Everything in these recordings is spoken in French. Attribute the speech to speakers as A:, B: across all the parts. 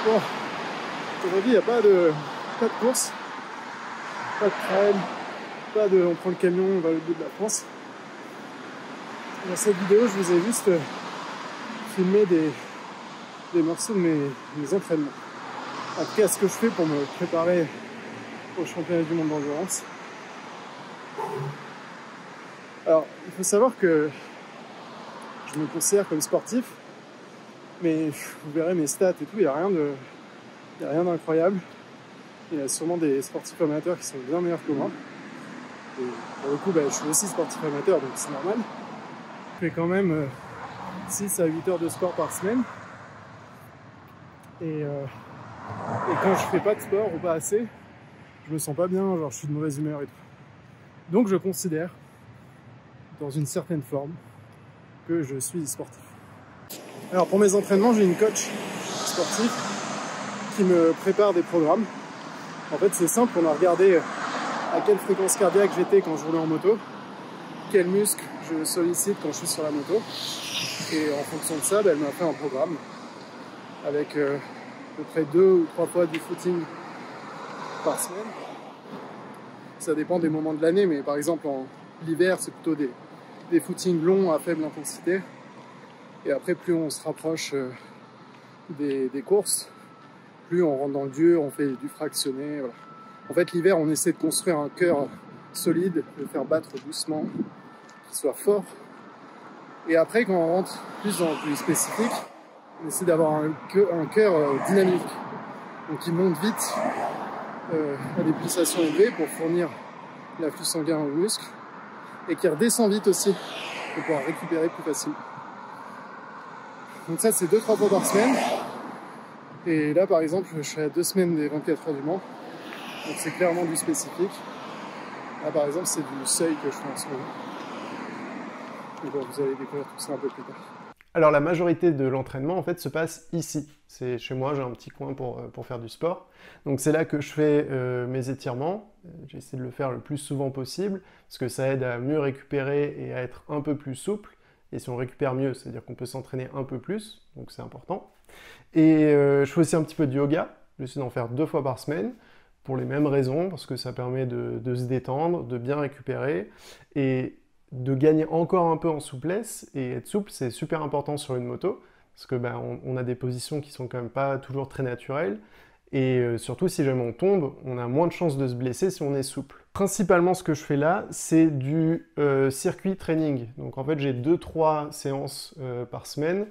A: Bon, aujourd'hui il n'y a pas de course, pas de trail, pas de on prend le camion, on va au bout de la France. Dans cette vidéo, je vous ai juste filmé des morceaux de mes entraînements. En tout cas, ce que je fais pour me préparer au championnat du monde d'endurance. Alors, il faut savoir que je me considère comme sportif, mais vous verrez mes stats et tout, il n'y a rien d'incroyable. Il y a sûrement des sportifs amateurs qui sont bien meilleurs que moi. Et pour le coup, je suis aussi sportif amateur, donc c'est normal. Je fais quand même 6 à 8 heures de sport par semaine. Et quand je fais pas de sport ou pas assez, je me sens pas bien, genre je suis de mauvaise humeur et tout. Donc je considère, dans une certaine forme, que je suis sportif. Alors pour mes entraînements, j'ai une coach sportive qui me prépare des programmes. En fait c'est simple, on a regardé à quelle fréquence cardiaque j'étais quand je roulais en moto, quels muscles je sollicite quand je suis sur la moto, et en fonction de ça, elle m'a fait un programme avec à peu près 2 ou 3 fois du footing par semaine. Ça dépend des moments de l'année, mais par exemple en l'hiver, c'est plutôt des footings longs à faible intensité. Et après, plus on se rapproche des courses, plus on rentre dans le dur, on fait du fractionné. Voilà. En fait, l'hiver, on essaie de construire un cœur solide, de le faire battre doucement, qu'il soit fort. Et après, quand on rentre plus dans le plus spécifique, on essaie d'avoir un cœur dynamique, donc qui monte vite à des pulsations élevées pour fournir l'afflux sanguin aux muscles, et qui redescend vite aussi pour pouvoir récupérer plus facilement. Donc ça, c'est 2-3 fois par semaine. Et là, par exemple, je suis à 2 semaines des 24 heures du Mans, donc c'est clairement du spécifique. Là, par exemple, c'est du seuil que je fais en ce moment. Et bon, vous allez découvrir tout ça un peu plus tard.
B: Alors la majorité de l'entraînement en fait se passe ici. C'est chez moi, j'ai un petit coin pour faire du sport. Donc c'est là que je fais mes étirements. J'essaie de le faire le plus souvent possible parce que ça aide à mieux récupérer et à être un peu plus souple. Et si on récupère mieux, c'est-à-dire qu'on peut s'entraîner un peu plus, donc c'est important. Et je fais aussi un petit peu de yoga. J'essaie d'en faire 2 fois par semaine pour les mêmes raisons, parce que ça permet de se détendre, de bien récupérer et de gagner encore un peu en souplesse. Et être souple, c'est super important sur une moto, parce que on a des positions qui sont quand même pas toujours très naturelles. Et surtout, si jamais on tombe, on a moins de chances de se blesser si on est souple. Principalement, ce que je fais là, c'est du circuit training. Donc en fait, j'ai 2-3 séances par semaine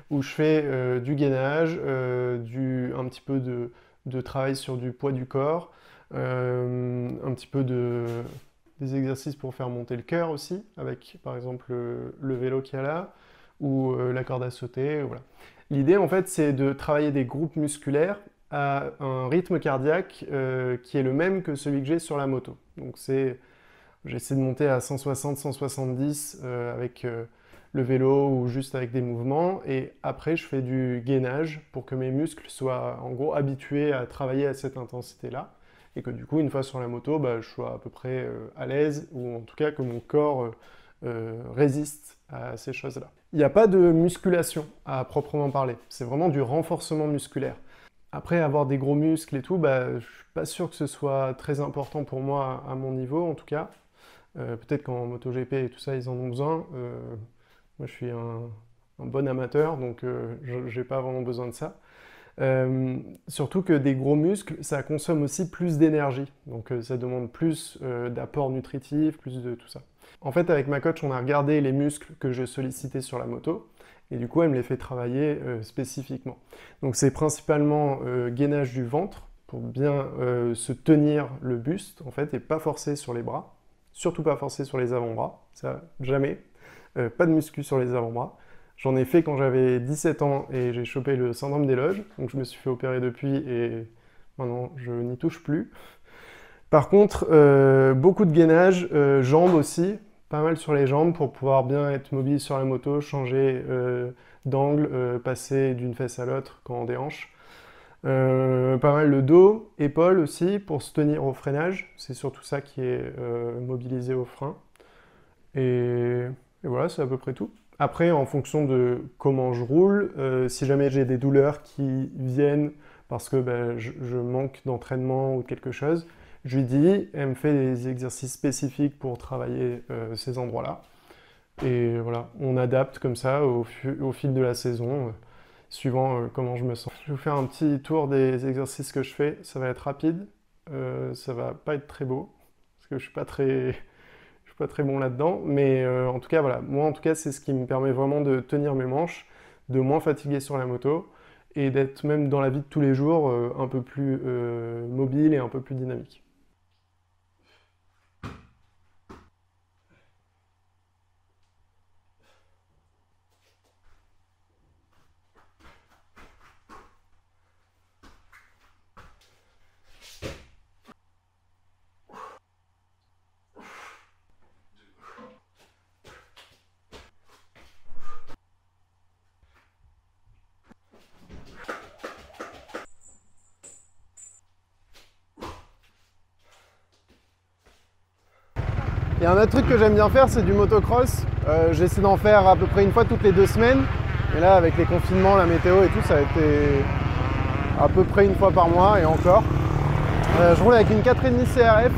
B: où je fais du gainage, un petit peu de travail sur du poids du corps, un petit peu des exercices pour faire monter le cœur aussi, avec par exemple le vélo qu'il y a là, ou la corde à sauter, voilà. L'idée en fait c'est de travailler des groupes musculaires à un rythme cardiaque qui est le même que celui que j'ai sur la moto. Donc j'essaie de monter à 160-170 avec le vélo ou juste avec des mouvements, et après je fais du gainage pour que mes muscles soient en gros habitués à travailler à cette intensité-là, et que du coup une fois sur la moto, je sois à peu près à l'aise, ou en tout cas que mon corps résiste à ces choses-là. Il n'y a pas de musculation à proprement parler, c'est vraiment du renforcement musculaire. Après, avoir des gros muscles et tout, je suis pas sûr que ce soit très important pour moi à mon niveau en tout cas. Peut-être qu'en MotoGP et tout ça, ils en ont besoin. Moi, je suis un bon amateur, donc je n'ai pas vraiment besoin de ça. Surtout que des gros muscles, ça consomme aussi plus d'énergie. Donc ça demande plus d'apport nutritif, plus de tout ça. En fait, avec ma coach, on a regardé les muscles que je sollicitais sur la moto. Et du coup, elle me les fait travailler spécifiquement. Donc c'est principalement gainage du ventre, pour bien se tenir le buste, en fait, et pas forcer sur les bras. Surtout pas forcer sur les avant-bras, ça, jamais. Pas de muscu sur les avant-bras. J'en ai fait quand j'avais 17 ans et j'ai chopé le syndrome des loges, donc je me suis fait opérer depuis et maintenant je n'y touche plus. Par contre, beaucoup de gainage, jambes aussi, pas mal sur les jambes pour pouvoir bien être mobile sur la moto, changer d'angle, passer d'une fesse à l'autre quand on déhanche. Pas mal le dos, épaules aussi pour se tenir au freinage, c'est surtout ça qui est mobilisé au frein. Et voilà, c'est à peu près tout. Après, en fonction de comment je roule, si jamais j'ai des douleurs qui viennent parce que je manque d'entraînement ou de quelque chose, je lui dis, elle me fait des exercices spécifiques pour travailler ces endroits-là. Et voilà, on adapte comme ça au fil de la saison, suivant comment je me sens. Je vais vous faire un petit tour des exercices que je fais. Ça va être rapide, ça va pas être très beau, parce que je suis pas très bon là-dedans. Mais en tout cas, voilà, moi en tout cas, c'est ce qui me permet vraiment de tenir mes manches, de moins fatiguer sur la moto, et d'être même dans la vie de tous les jours un peu plus mobile et un peu plus dynamique. Il y a un autre truc que j'aime bien faire, c'est du motocross. J'essaie d'en faire à peu près une fois toutes les 2 semaines. Et là, avec les confinements, la météo et tout, ça a été à peu près une fois par mois et encore. Je roule avec une 4,5 CRF,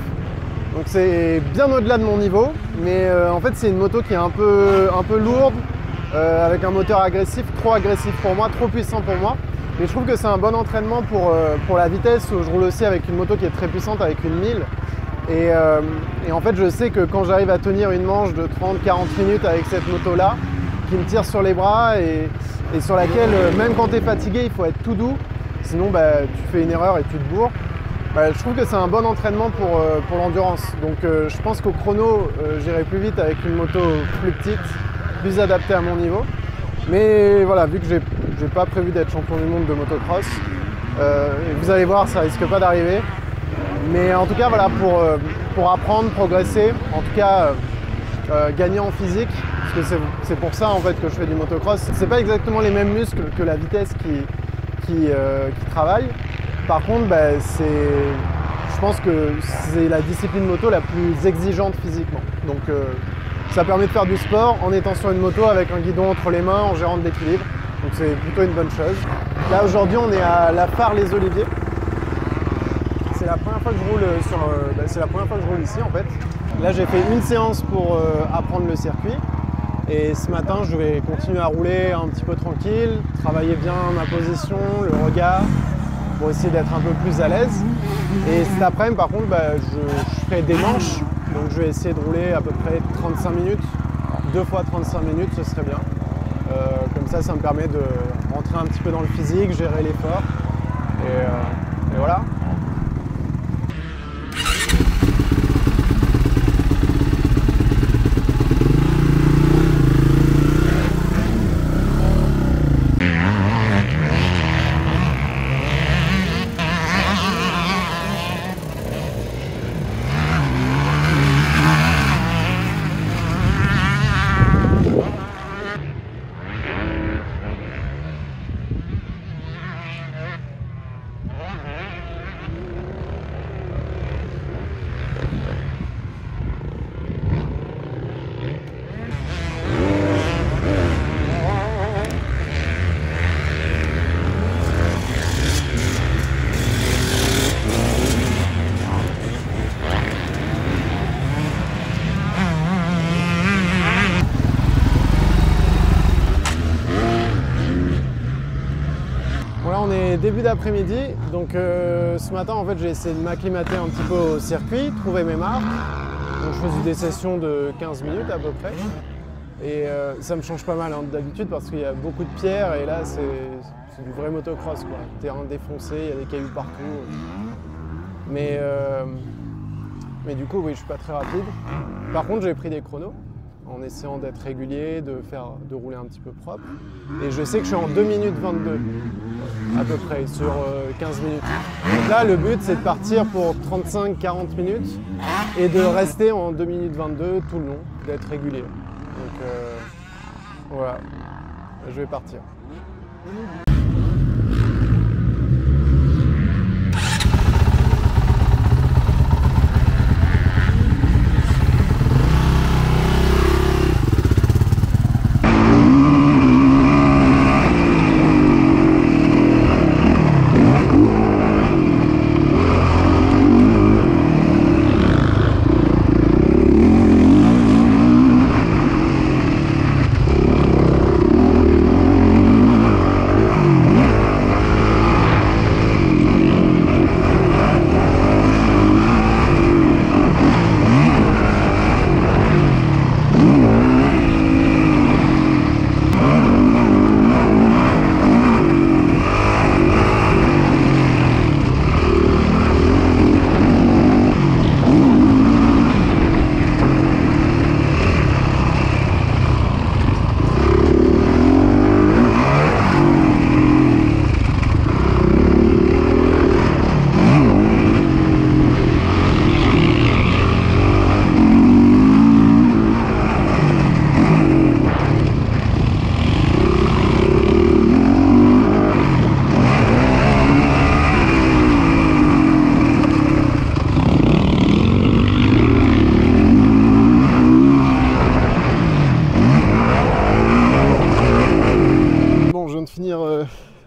B: donc c'est bien au-delà de mon niveau. Mais en fait, c'est une moto qui est un peu lourde, avec un moteur agressif, trop agressif pour moi, trop puissant pour moi. Mais je trouve que c'est un bon entraînement pour la vitesse. Je roule aussi avec une moto qui est très puissante, avec une 1000. Et en fait, je sais que quand j'arrive à tenir une manche de 30-40 minutes avec cette moto-là, qui me tire sur les bras et sur laquelle, même quand tu es fatigué, il faut être tout doux. Sinon, tu fais une erreur et tu te bourres. Je trouve que c'est un bon entraînement pour l'endurance. Donc je pense qu'au chrono, j'irai plus vite avec une moto plus petite, plus adaptée à mon niveau. Mais voilà, vu que j'ai pas prévu d'être champion du monde de motocross, et vous allez voir, ça risque pas d'arriver. Mais en tout cas, voilà, pour apprendre, progresser, en tout cas gagner en physique, parce que c'est pour ça en fait que je fais du motocross. C'est pas exactement les mêmes muscles que la vitesse qui travaille. Par contre, je pense que c'est la discipline moto la plus exigeante physiquement. Donc ça permet de faire du sport en étant sur une moto avec un guidon entre les mains, en gérant de l'équilibre. Donc c'est plutôt une bonne chose. Là aujourd'hui, on est à la Phare-les-Oliviers. C'est la première fois que je roule c'est la première fois que je roule ici en fait. Là j'ai fait une séance pour apprendre le circuit et ce matin je vais continuer à rouler un petit peu tranquille, travailler bien ma position, le regard pour essayer d'être un peu plus à l'aise. Et cet après-midi par contre je ferai des manches, donc je vais essayer de rouler à peu près 35 minutes, 2 fois 35 minutes ce serait bien. Comme ça me permet de rentrer un petit peu dans le physique, gérer l'effort et voilà. Début d'après-midi, donc ce matin en fait j'ai essayé de m'acclimater un petit peu au circuit, trouver mes marques. Donc je faisais des sessions de 15 minutes à peu près et ça me change pas mal d'habitude parce qu'il y a beaucoup de pierres et là c'est du vrai motocross quoi. Terrain défoncé, il y a des cailloux partout. Mais du coup oui, je suis pas très rapide. Par contre j'ai pris des chronos en essayant d'être régulier, de rouler un petit peu propre. Et je sais que je suis en 2 minutes 22 à peu près sur 15 minutes. Donc là le but c'est de partir pour 35-40 minutes et de rester en 2 minutes 22 tout le long, d'être régulier. Donc voilà, je vais partir.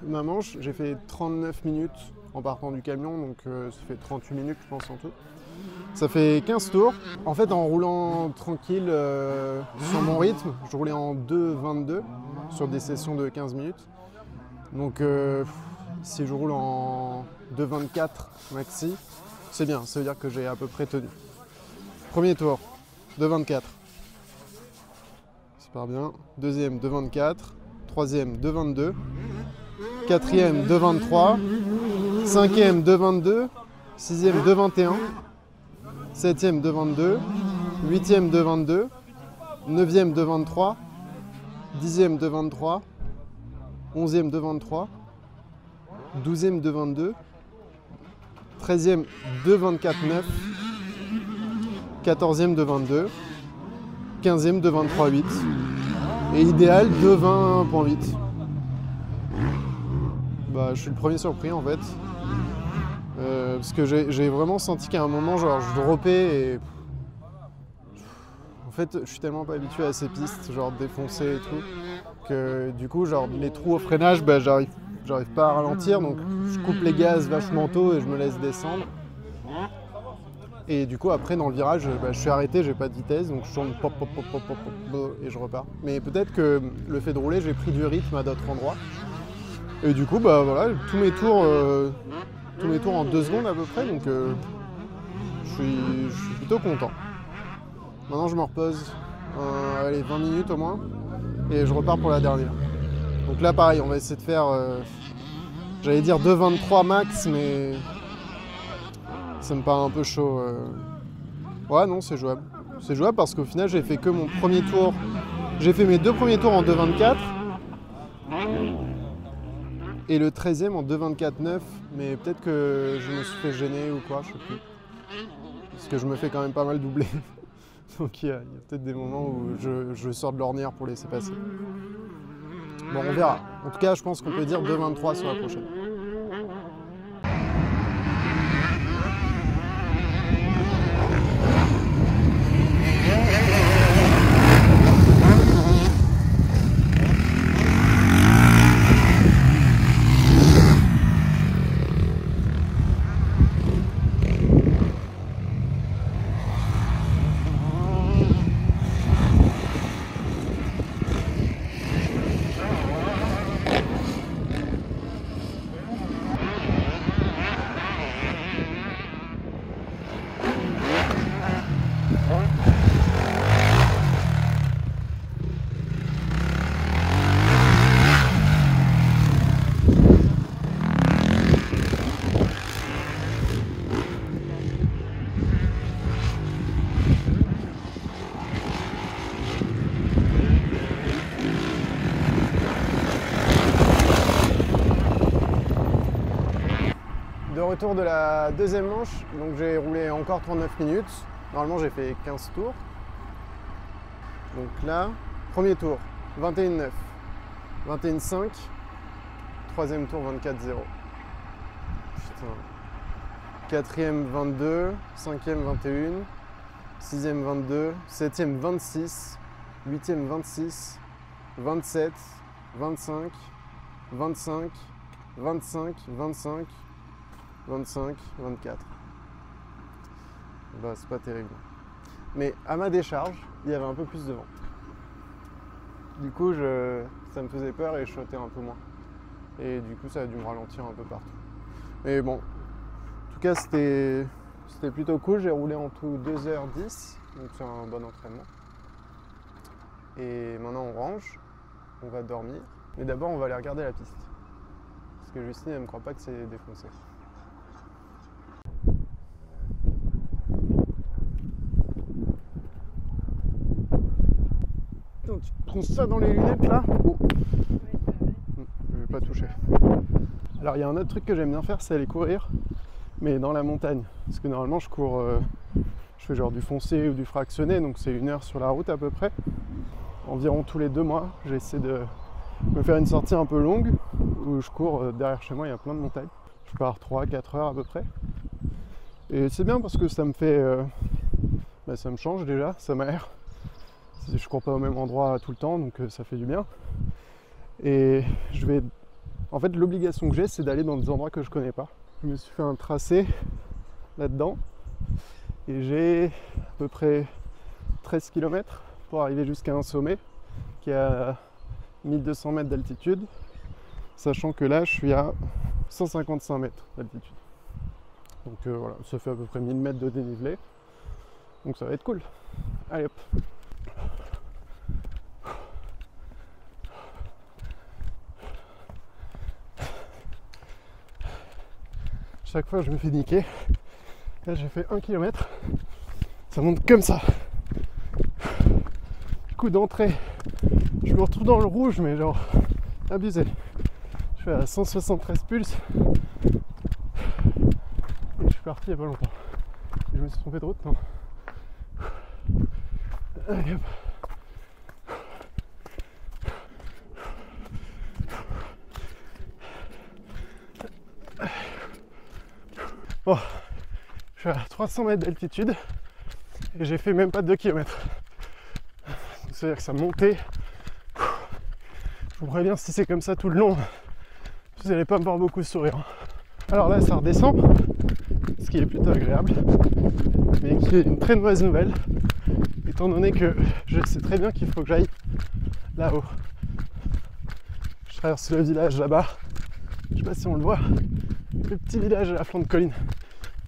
B: ma manche, j'ai fait 39 minutes en partant du camion, donc ça fait 38 minutes je pense en tout. Ça fait 15 tours. En fait, en roulant tranquille sur mon rythme, je roulais en 2,22 sur des sessions de 15 minutes. Donc si je roule en 2,24 maxi, c'est bien, ça veut dire que j'ai à peu près tenu. Premier tour, 2,24. Ça part bien. Deuxième, 2,24. Troisième, 2,22. Quatrième, 2,23. Cinquième, 2,22. Sixième, 2,21. Septième, 2,22. Huitième, 2,22. Neuvième, 2,23. Dixième, 2,23. Onzième, 2,23. Douzième, 2,22. 13e, 2,24,9. 14e, 2,22. 15e, 2,23,8. Et idéal, 2,20,8. Bah, je suis le premier surpris en fait. Parce que j'ai vraiment senti qu'à un moment, genre, je dropais et... En fait, je suis tellement pas habitué à ces pistes, genre défoncées et tout, que du coup, genre, les trous au freinage, bah, j'arrive pas à ralentir, donc je coupe les gaz vachement tôt et je me laisse descendre. Et du coup, après, dans le virage, bah, je suis arrêté, j'ai pas de vitesse, donc je tourne pop, pop, pop, pop, pop, pop, et je repars. Mais peut-être que le fait de rouler, j'ai pris du rythme à d'autres endroits. Et du coup, bah voilà, tous mes tours en 2 secondes à peu près, donc je suis plutôt content. Maintenant, je me repose, allez, 20 minutes au moins, et je repars pour la dernière. Donc là, pareil, on va essayer de faire, j'allais dire 2,23 max, mais ça me paraît un peu chaud. Ouais, non, c'est jouable. C'est jouable parce qu'au final, j'ai fait que mon premier tour. J'ai fait mes 2 premiers tours en 2,24 et le 13e en 2,24,9, mais peut-être que je me suis fait gêner ou quoi, je sais plus. Parce que je me fais quand même pas mal doubler. Donc il y a peut-être des moments où je sors de l'ornière pour laisser passer. Bon, on verra. En tout cas, je pense qu'on peut dire 2,23 sur la prochaine. De retour de la deuxième manche, donc j'ai roulé encore 39 minutes. Normalement j'ai fait 15 tours. Donc là, premier tour, 21,9, 21,5, troisième tour, 24,0. Putain. Quatrième, 22, cinquième, 21, sixième, 22, septième, 26, huitième, 26, 27, 25, 25, 25, 25, 25, 24. Bah, c'est pas terrible. Mais à ma décharge, il y avait un peu plus de vent. Du coup, ça me faisait peur et je sautais un peu moins. Et du coup, ça a dû me ralentir un peu partout. Mais bon, en tout cas, c'était plutôt cool. J'ai roulé en tout 2h10, donc c'est un bon entraînement. Et maintenant, on range, on va dormir. Mais d'abord, on va aller regarder la piste. Parce que Justine, elle ne me croit pas que c'est défoncé. Donc, tu te tronces ça dans les lunettes là. Oh. Je vais pas toucher. Alors il y a un autre truc que j'aime bien faire, c'est aller courir, mais dans la montagne. Parce que normalement je cours, je fais genre du foncé ou du fractionné, donc c'est 1 heure sur la route à peu près. Environ tous les 2 mois, j'essaie de me faire une sortie un peu longue, où je cours derrière chez moi, il y a plein de montagnes. Je pars 3-4 heures à peu près. Et c'est bien parce que ça me fait, ça me change déjà, ça m'aère. Je cours pas au même endroit tout le temps, donc ça fait du bien. Et je vais
A: En fait, l'obligation que j'ai, c'est d'aller dans des endroits que je connais pas. Je me suis fait un tracé là-dedans et j'ai à peu près 13 km pour arriver jusqu'à un sommet qui est à 1200 mètres d'altitude, sachant que là, je suis à 155 mètres d'altitude. Donc voilà, ça fait à peu près 1000 mètres de dénivelé. Donc ça va être cool. Allez hop. Chaque fois je me fais niquer. Là j'ai fait 1 km. Ça monte comme ça. Coup d'entrée. Je me retrouve dans le rouge mais genre abusé. Je suis à 173 pulses. Et je suis parti il n'y a pas longtemps. Et je me suis trompé de route, non? Allez hop. Bon, je suis à 300 mètres d'altitude et j'ai fait même pas 2 km. C'est-à-dire que ça montait. Je vous préviens, si c'est comme ça tout le long, vous n'allez pas me voir beaucoup sourire. Alors là, ça redescend, ce qui est plutôt agréable, mais qui est une très mauvaise nouvelle, étant donné que je sais très bien qu'il faut que j'aille là-haut. Je traverse le village là-bas, je sais pas si on le voit, le petit village à la flanc de colline.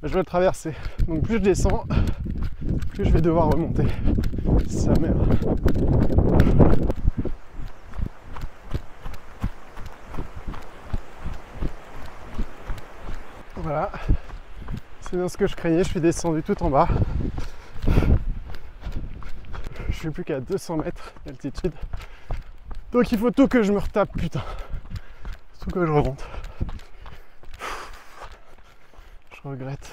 A: Je dois le traverser, donc plus je descends, plus je vais devoir remonter. C'est sa mère. Voilà, c'est bien ce que je craignais, je suis descendu tout en bas. Je suis plus qu'à 200 mètres d'altitude. Donc il faut tout que je me retape, putain. Tout que je remonte. Je regrette.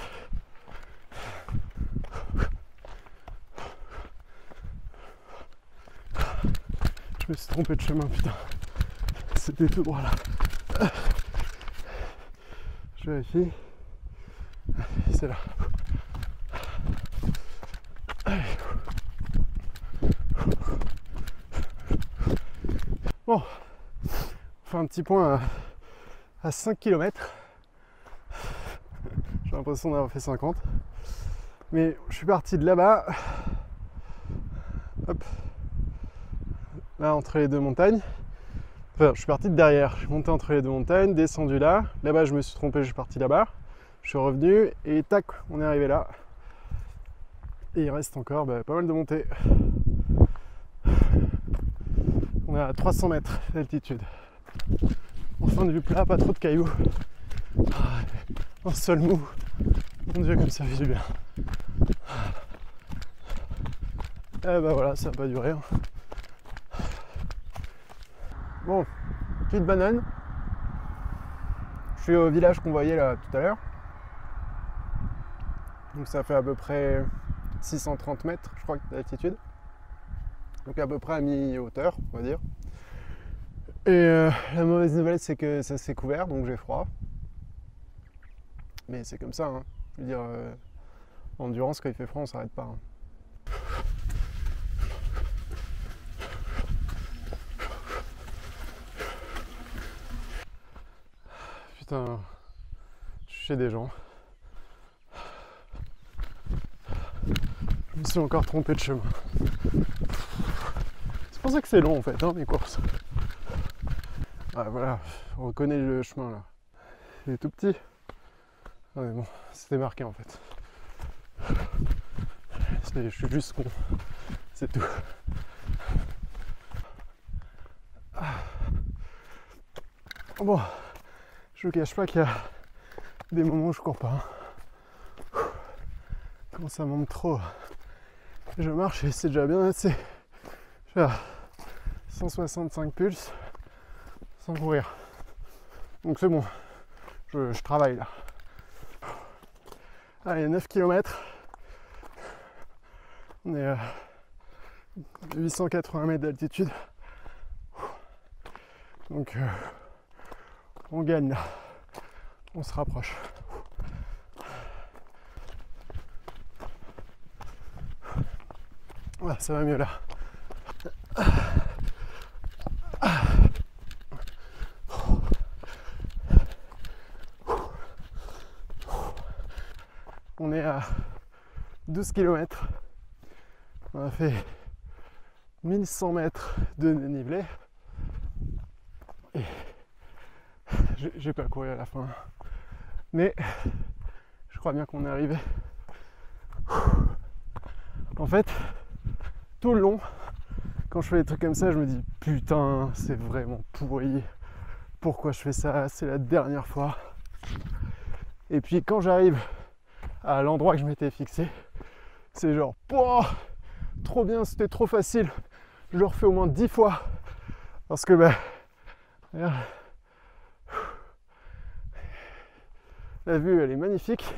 A: Je me suis trompé de chemin, putain. C'était tout droit là. Je vérifie. C'est là. Bon, on fait un petit point à 5 km. J'ai l'impression d'avoir fait 50. Mais je suis parti de là-bas. Hop. Là, entre les deux montagnes. Enfin, je suis parti de derrière. Je suis monté entre les deux montagnes, descendu là. Là-bas, je me suis trompé, je suis parti là-bas. Je suis revenu et tac, on est arrivé là. Et il reste encore pas mal de montées. On est à 300 mètres d'altitude. Enfin du plat, pas trop de cailloux. Un sol mou. Mon Dieu, comme ça fait du bien. Et voilà, ça n'a pas duré. Hein. Bon, petite banane. Je suis au village qu'on voyait là tout à l'heure. Donc ça fait à peu près 630 mètres, je crois, d'altitude. Donc à peu près à mi-hauteur, on va dire. Et la mauvaise nouvelle, c'est que ça s'est couvert, donc j'ai froid. Mais c'est comme ça, hein. Je veux dire, en endurance, quand il fait froid, on s'arrête pas. Hein. Putain, je suis chez des gens. Je me suis encore trompé de chemin. C'est pour ça que c'est long en fait, hein, mes courses. Ah voilà, on reconnaît le chemin là. Il est tout petit. Ah mais bon, c'était marqué en fait. Je suis juste con. C'est tout. Bon, je vous cache pas qu'il y a des moments où je cours pas. Hein. Quand ça monte trop, je marche et c'est déjà bien assez. Je suis à 165 pulses sans courir. Donc c'est bon, je travaille là. Allez, 9 km. On est à 880 mètres d'altitude. Donc on gagne là. On se rapproche. Voilà, ça va mieux là.
B: 12 km. On a fait 1100 mètres de dénivelé. Et j'ai pas couru à la fin. Mais je crois bien qu'on est arrivé. En fait, tout le long, quand je fais des trucs comme ça, je me dis putain, c'est vraiment pourri. Pourquoi je fais ça? C'est la dernière fois. Et puis quand j'arrive à l'endroit que je m'étais fixé, c'est genre pouah, trop bien, c'était trop facile. Je le refais au moins 10 fois. Parce que regarde, la vue elle est magnifique.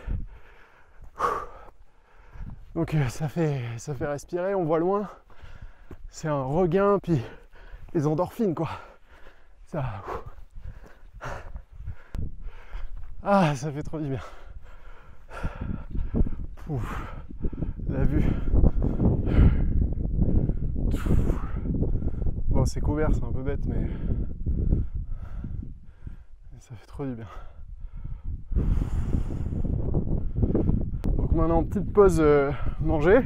B: Donc ça fait respirer, on voit loin. C'est un regain, puis les endorphines quoi. Ça. Ah, ça fait trop du bien. Ouf, la vue. Bon, c'est couvert, c'est un peu bête, mais ça fait trop du bien. Donc maintenant, petite pause manger.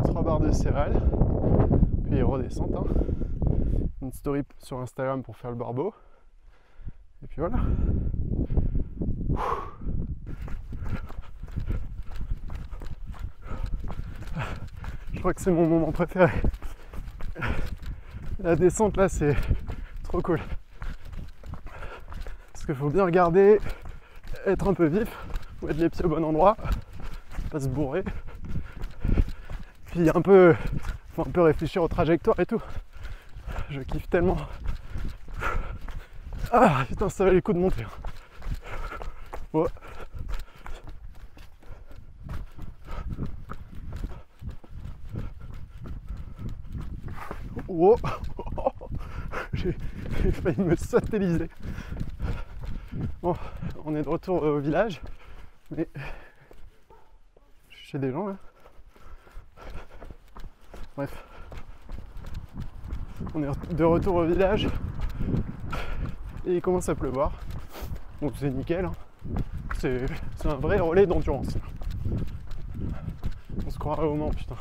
B: 3 barres de céréales. Puis redescente. Hein. Une story sur Instagram pour faire le barbeau. Et puis voilà. Je crois que c'est mon moment préféré. La descente là, c'est trop cool. Parce qu'il faut bien regarder, être un peu vif, mettre les pieds au bon endroit, pas se bourrer. Puis faut un peu réfléchir aux trajectoires et tout. Je kiffe tellement. Ah putain, ça valait le coup de monter. Ouais. Oh. J'ai failli me satelliser. Bon, on est de retour au village, mais je suis chez des gens là. Bref, on est de retour au village et il commence à pleuvoir, donc c'est nickel. Hein. C'est un vrai relais d'endurance. On se croirait au Mans, putain.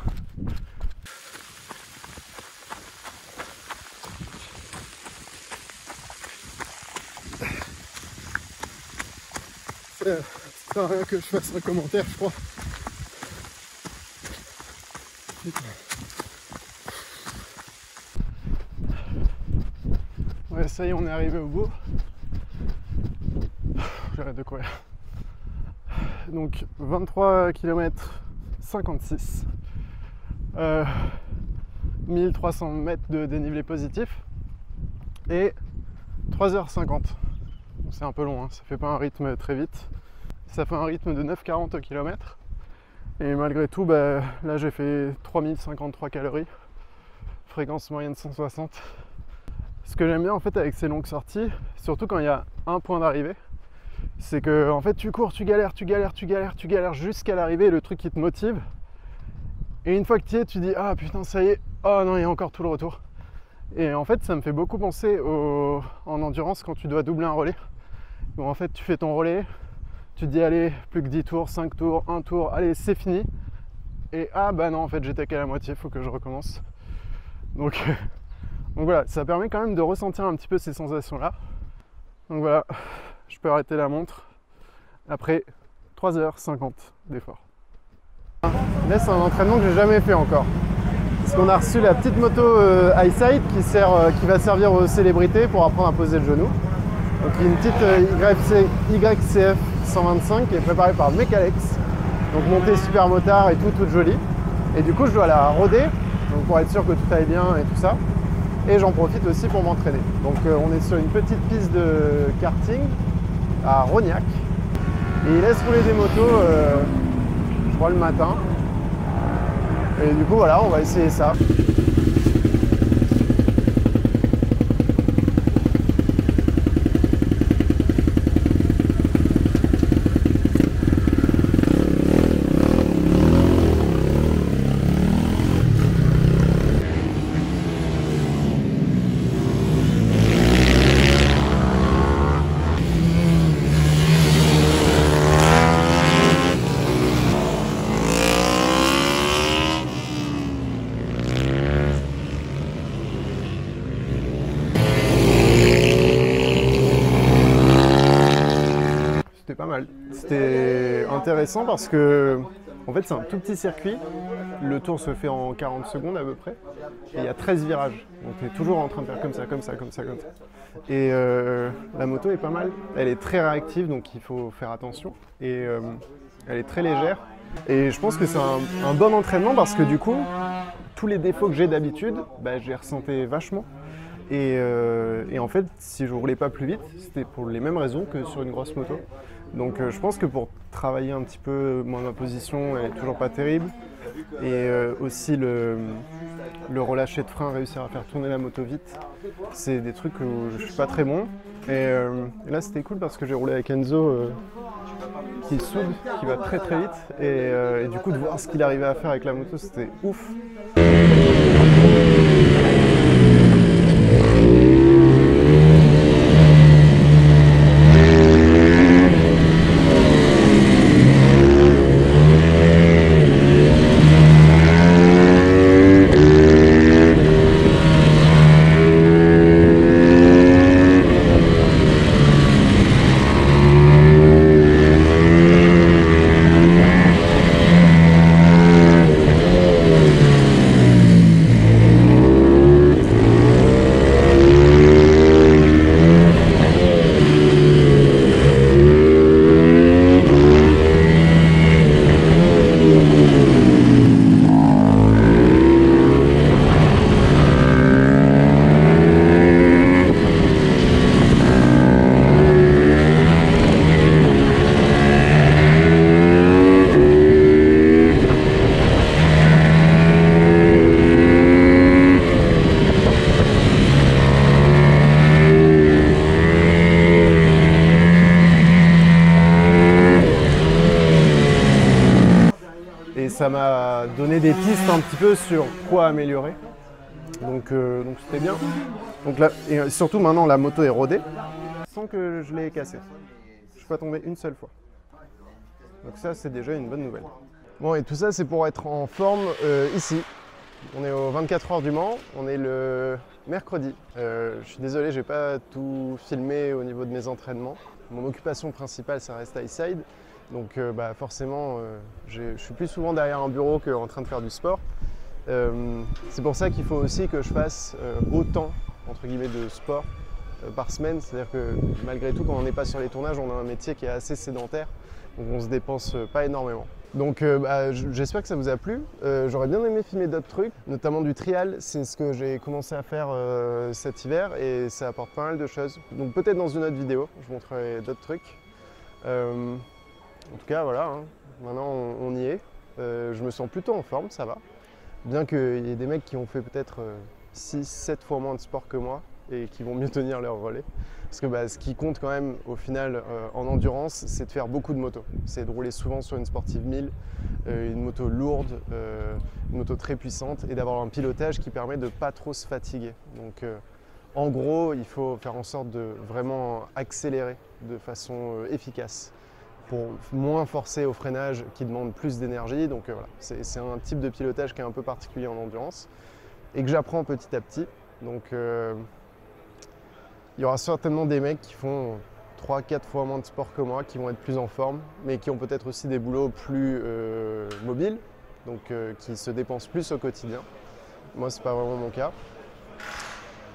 B: Ça sert à rien que je fasse un commentaire, je crois. Putain. Ouais, ça y est, on est arrivé au bout. J'arrête de courir. Donc 23 km 56. 1300 mètres de dénivelé positif. Et 3h50. C'est un peu long, hein. Ça fait pas un rythme très vite. Ça fait un rythme de 9,40 au kilomètre. Et malgré tout, là j'ai fait 3053 calories. Fréquence moyenne 160. Ce que j'aime bien en fait avec ces longues sorties, surtout quand il y a un point d'arrivée, c'est que en fait tu cours, tu galères jusqu'à l'arrivée, et le truc qui te motive. Et une fois que tu y es, tu dis ah putain ça y est, oh non il y a encore tout le retour. Et en fait ça me fait beaucoup penser en endurance quand tu dois doubler un relais. Où en fait tu fais ton relais, tu te dis allez plus que 10 tours, 5 tours, 1 tour, allez c'est fini. Et ah bah non en fait j'étais qu'à la moitié, faut que je recommence. Donc voilà, ça permet quand même de ressentir un petit peu ces sensations là. Donc voilà, je peux arrêter la montre après 3h50 d'effort. Là c'est un entraînement que j'ai jamais fait encore. Parce qu'on a reçu la petite moto EyeSight qui va servir aux célébrités pour apprendre à poser le genou. Donc il y a une petite YCF 125 qui est préparée par Mecalex. Donc montée super motard et tout, toute jolie. Et du coup je dois la roder, donc pour être sûr que tout aille bien et tout ça. Et j'en profite aussi pour m'entraîner. Donc on est sur une petite piste de karting à Rognac. Et il laisse rouler des motos, je crois le matin. Et du coup voilà, on va essayer ça. intéressant parce que en fait c'est un tout petit circuit, le tour se fait en 40 secondes à peu près, et il y a 13 virages, donc tu es toujours en train de faire comme ça, comme ça, comme ça, comme ça. Et la moto est pas mal, elle est très réactive donc il faut faire attention, et elle est très légère, et je pense que c'est un bon entraînement parce que du coup, tous les défauts que j'ai d'habitude, bah, je les ressentais vachement. Et en fait, si je roulais pas plus vite, c'était pour les mêmes raisons que sur une grosse moto. Donc je pense que pour travailler un petit peu, moi ma position elle est toujours pas terrible. Et aussi le relâcher de frein, réussir à faire tourner la moto vite, c'est des trucs où je suis pas très bon. Et là c'était cool parce que j'ai roulé avec Enzo qui soude, qui va très très vite. Et du coup de voir ce qu'il arrivait à faire avec la moto, c'était ouf. Ça m'a donné des pistes un petit peu sur quoi améliorer. Donc c'était bien. Donc là, et surtout maintenant la moto est rodée sans que je l'ai cassée. Je suis pas tombé une seule fois. Donc ça c'est déjà une bonne nouvelle. Bon et tout ça c'est pour être en forme ici. On est aux 24 heures du Mans, on est le mercredi. Je suis désolé, j'ai pas tout filmé au niveau de mes entraînements. Mon occupation principale ça reste Highside. Donc bah, forcément, je suis plus souvent derrière un bureau qu'en train de faire du sport. C'est pour ça qu'il faut aussi que je fasse autant entre guillemets, de sport par semaine. C'est-à-dire que malgré tout, quand on n'est pas sur les tournages, on a un métier qui est assez sédentaire. Donc on se dépense pas énormément. Donc bah, j'espère que ça vous a plu. J'aurais bien aimé filmer d'autres trucs, notamment du trial. C'est ce que j'ai commencé à faire cet hiver et ça apporte pas mal de choses. Donc peut-être dans une autre vidéo, je vous montrerai d'autres trucs. En tout cas, voilà, hein. Maintenant on y est. Je me sens plutôt en forme, ça va. Bien qu'il y ait des mecs qui ont fait peut-être 6-7 fois moins de sport que moi et qui vont mieux tenir leur relais. Parce que bah, ce qui compte quand même au final en endurance, c'est de faire beaucoup de motos. C'est de rouler souvent sur une Sportive 1000, une moto lourde, une moto très puissante et d'avoir un pilotage qui permet de ne pas trop se fatiguer. Donc en gros, il faut faire en sorte de vraiment accélérer de façon efficace, pour moins forcer au freinage qui demande plus d'énergie. Donc voilà, c'est un type de pilotage qui est un peu particulier en endurance et que j'apprends petit à petit. Donc il y aura certainement des mecs qui font 3-4 fois moins de sport que moi, qui vont être plus en forme, mais qui ont peut-être aussi des boulots plus mobiles, donc qui se dépensent plus au quotidien. Moi, c'est pas vraiment mon cas.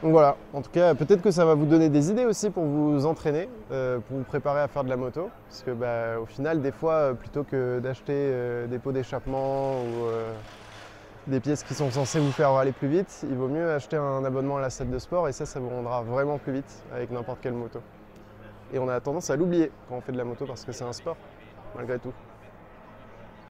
B: Donc voilà, en tout cas, peut-être que ça va vous donner des idées aussi pour vous entraîner, pour vous préparer à faire de la moto. Parce que bah, au final, des fois, plutôt que d'acheter des pots d'échappement ou des pièces qui sont censées vous faire aller plus vite, il vaut mieux acheter un abonnement à la salle de sport et ça vous rendra vraiment plus vite avec n'importe quelle moto. Et on a tendance à l'oublier quand on fait de la moto parce que c'est un sport, malgré tout.